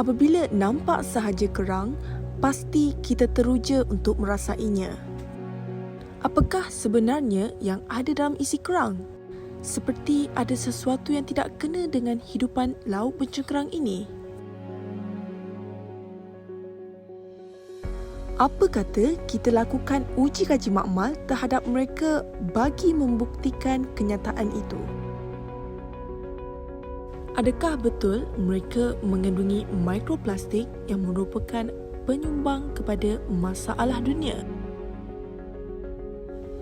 Apabila nampak sahaja kerang, pasti kita teruja untuk merasainya. Apakah sebenarnya yang ada dalam isi kerang? Seperti ada sesuatu yang tidak kena dengan hidupan laut bercengkerang ini. Apa kata kita lakukan uji kaji makmal terhadap mereka bagi membuktikan kenyataan itu? Adakah betul mereka mengandungi mikroplastik yang merupakan penyumbang kepada masalah dunia?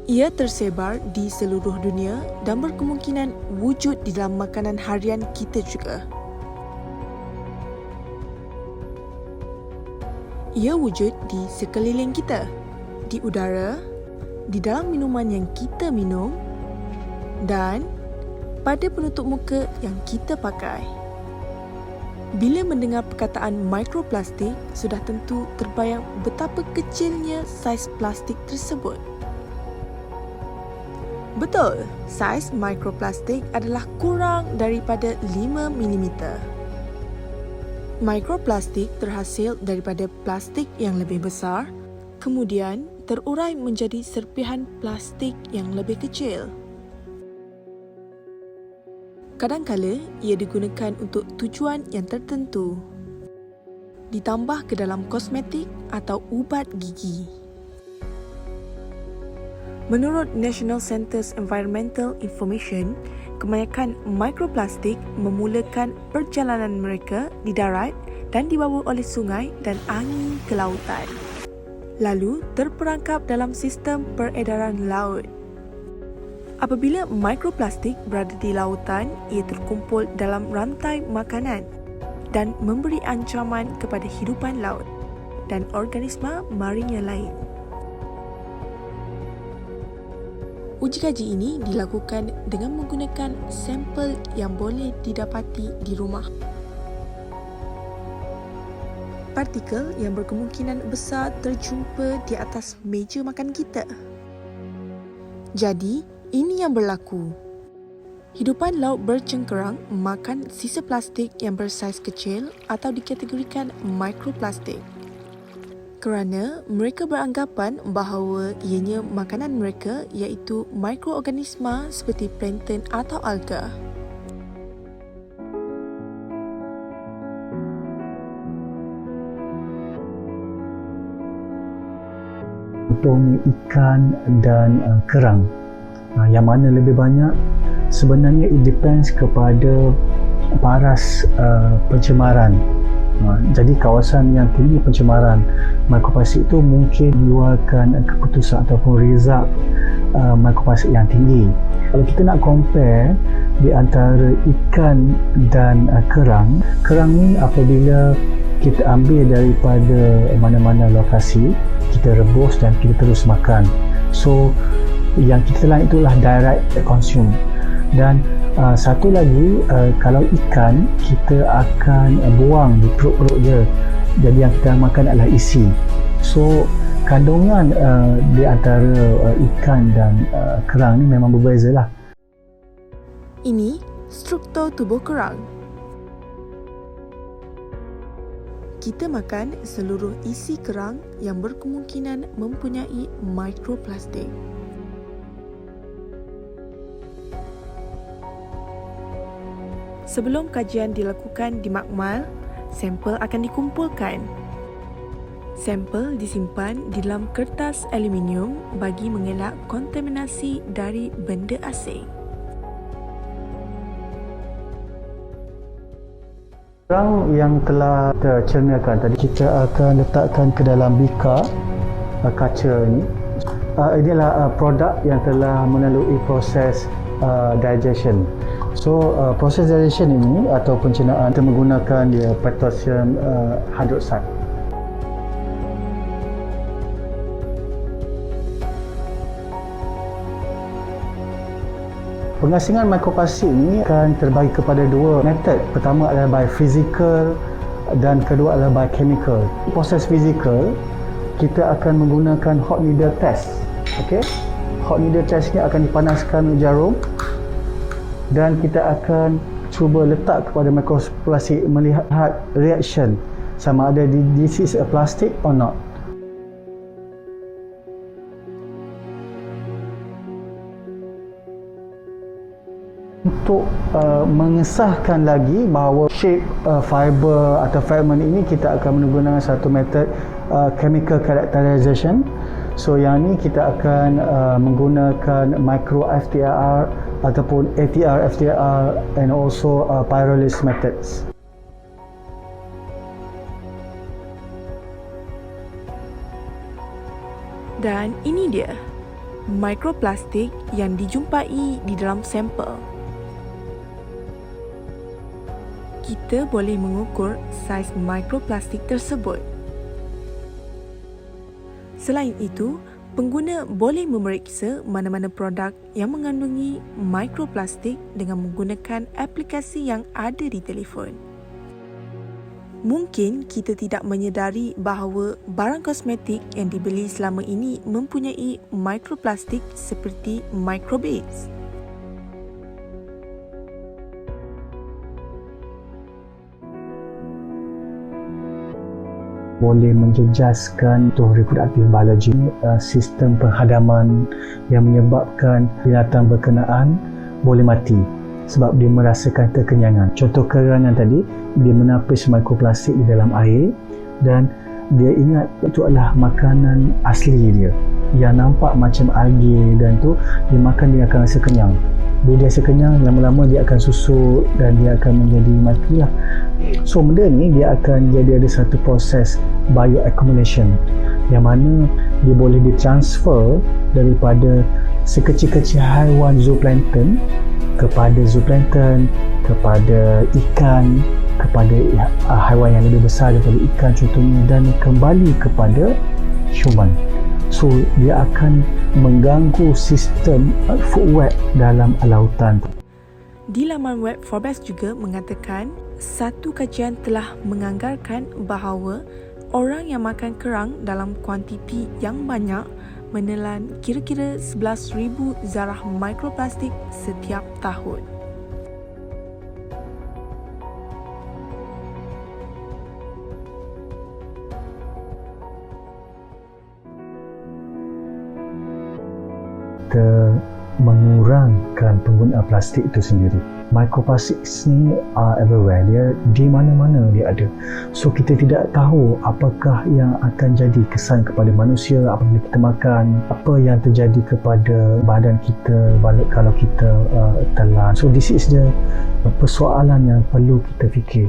Ia tersebar di seluruh dunia dan berkemungkinan wujud di dalam makanan harian kita juga. Ia wujud di sekeliling kita, di udara, di dalam minuman yang kita minum dan pada penutup muka yang kita pakai. Bila mendengar perkataan mikroplastik, sudah tentu terbayang betapa kecilnya saiz plastik tersebut. Betul, saiz mikroplastik adalah kurang daripada 5 mm. Mikroplastik terhasil daripada plastik yang lebih besar, kemudian terurai menjadi serpihan plastik yang lebih kecil. Kadangkala ia digunakan untuk tujuan yang tertentu, ditambah ke dalam kosmetik atau ubat gigi. Menurut National Centres Environmental Information, kebanyakan mikroplastik memulakan perjalanan mereka di darat dan dibawa oleh sungai dan angin ke lautan, lalu terperangkap dalam sistem peredaran laut. Apabila mikroplastik berada di lautan, ia terkumpul dalam rantai makanan dan memberi ancaman kepada hidupan laut dan organisma marin yang lain. Uji kaji ini dilakukan dengan menggunakan sampel yang boleh didapati di rumah. Partikel yang berkemungkinan besar terjumpa di atas meja makan kita. Jadi, ini yang berlaku. Hidupan laut bercengkerang makan sisa plastik yang bersaiz kecil atau dikategorikan mikroplastik, kerana mereka beranggapan bahawa ianya makanan mereka iaitu mikroorganisma seperti plankton atau alga. Contohnya ikan dan kerang. Yang mana lebih banyak? Sebenarnya it depends kepada paras pencemaran. Jadi kawasan yang tinggi pencemaran mikroplastik itu mungkin mengeluarkan keputusan ataupun result mikroplastik yang tinggi. Kalau kita nak compare di antara ikan dan kerang ni apabila kita ambil daripada mana-mana lokasi, kita rebus dan kita terus makan. So yang kita telan itulah direct consume. Dan satu lagi, kalau ikan kita akan buang di perut-perut je, jadi yang kita makan adalah isi. So kandungan di antara ikan dan kerang ni memang berbeza lah. Ini struktur tubuh kerang. Kita makan seluruh isi kerang yang berkemungkinan mempunyai mikroplastik. Sebelum kajian dilakukan di makmal, sampel akan dikumpulkan. Sampel disimpan di dalam kertas aluminium bagi mengelak kontaminasi dari benda asing. Kerang yang telah tercernakan tadi kita akan letakkan ke dalam bika kaca ini. Inilah produk yang telah melalui proses digestion. So proses digestion ini atau pencernaan kita menggunakan dia potassium hydroxide. Pengasingan mikroplastik ini akan terbagi kepada dua metod. Pertama adalah by physical dan kedua adalah by chemical. Proses physical kita akan menggunakan hot needle test. Okey. Hot needle test ni akan dipanaskan jarum dan kita akan cuba letak kepada mikroplastik, melihat reaction sama ada this is a plastic or not. Untuk mengesahkan lagi bahawa shape fiber atau fragment ini, kita akan menggunakan satu metod chemical characterization. So yang ni kita akan menggunakan micro FTIR ataupun ATR FTIR and also pyrolysis methods. Dan ini dia mikroplastik yang dijumpai di dalam sampel. Kita boleh mengukur saiz mikroplastik tersebut. Selain itu, pengguna boleh memeriksa mana-mana produk yang mengandungi mikroplastik dengan menggunakan aplikasi yang ada di telefon. Mungkin kita tidak menyedari bahawa barang kosmetik yang dibeli selama ini mempunyai mikroplastik seperti microbeads. Boleh menjejaskan reproductive biology, sistem penghadaman yang menyebabkan binatang berkenaan boleh mati sebab dia merasakan kekenyangan. Contoh kerangan tadi, dia menapis mikroplastik di dalam air dan dia ingat itu adalah makanan asli dia. Yang nampak macam algae dan tu, dia makan dia akan rasa kenyang. Bila dia rasa kenyang, lama-lama dia akan susut dan dia akan menjadi mati lah. So benda ni dia akan jadi ada satu proses bioaccumulation yang mana dia boleh ditransfer daripada sekecil-kecil haiwan zooplankton kepada zooplankton, kepada ikan, kepada haiwan yang lebih besar daripada ikan contohnya, dan kembali kepada human. So dia akan mengganggu sistem food web dalam lautan. Di laman web Forbes juga mengatakan satu kajian telah menganggarkan bahawa orang yang makan kerang dalam kuantiti yang banyak menelan kira-kira 11,000 zarah mikroplastik setiap tahun. Kita mengurangkan penggunaan plastik itu sendiri. Mikroplastik ni are everywhere, dia di mana-mana dia ada. So kita tidak tahu apakah yang akan jadi kesan kepada manusia apabila kita makan, apa yang terjadi kepada badan kita kalau kita telan. So this is the persoalan yang perlu kita fikir.